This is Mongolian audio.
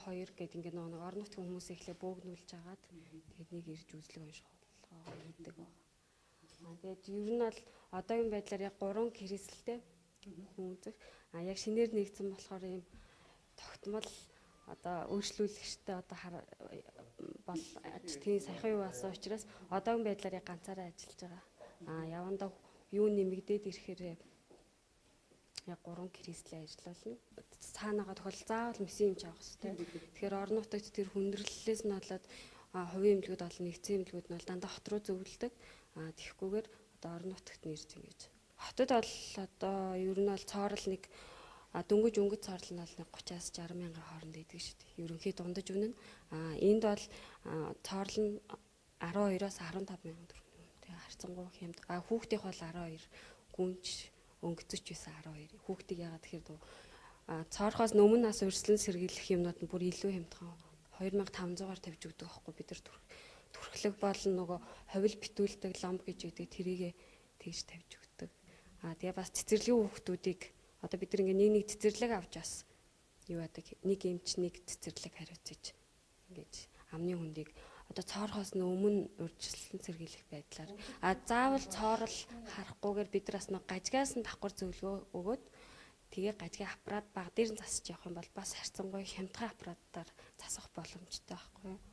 2 гэдэг ингээд нэг орон нутгийн хүмүүс ихлэ бөөгнүүлж агаад тэгээд нэг ирж үзлэг унших хийдэг байна. Тэгээд ер нь бол одоогийн байдлаар яг 3 хэрэгсэлтэй хүмүүзэх. Яг шинээр нэгдсэн болохоор ийм тогтмол одоо өөрчлөлттэй одоо бол тийм саяхан юу болсон учраас одоогийн байдлаар яг ганцаараа ажиллаж байгаа. Явандаа юу нэмэгдээд ирэхээр яг 3 хэрэгслийн ажиллуулна. Цаанаага тохиол заавал мессеж авах хэрэгтэй. Тэгэхээр орон нутагт тэр хүндрэллээс нь болоод хувийн эмнэлгүүд болон нэгдсэн эмнэлгүүд нь бол дандаа хот руу зөвлөдөг. Тэгэхгүйгээр одоо орон нутагт нь ирж ингэж. Хотод бол одоо ер нь бол цоорол нэг дөнгөж өнгөц цоорол нь бол 30-аас 60 мянган хооронд идэг шүү дээ. Ерөнхий дундаж үнэ. Энд бол цоорол нь 12-аас 15 мянган төгрөг. Тэгээ харьцангуй хямд. Хүүхдийнх бол 12, гүнж өнгөцөж байсан 12. Хүүхдийг яагаад тэгэхээр цоорхоос өмнө нас өрсөлдөн сэргийлэх юмнууд нь бүр илүү хямдхан 2500-аар тавьж өгдөг байхгүй бид нар түрхлэг болон нөгөө ховл битүүлдэг ломб гэж үүдэг тэрийгэ тэгж тавьж өгдөг. Тэгээ бас цэцэрлэгийн хүүхдүүдийг одоо бид нар ингээ нэг цэцэрлэг авч бас юу яадаг нэг эмч нэг цэцэрлэг хариуцаж ингэж амны хүндийг одоо цоорхоос өмнө урьдчилан сэргийлэх байдлаар заавал цоорол харахгүйгээр бид нар бас нэг гажгаас нь давхар зөвлөгөө өгөөд тэгээ гажгийн аппарат баг дээр нь засаж явах юм бол бас харьцангуй хямдхан аппаратаар засах боломжтой байхгүй юу?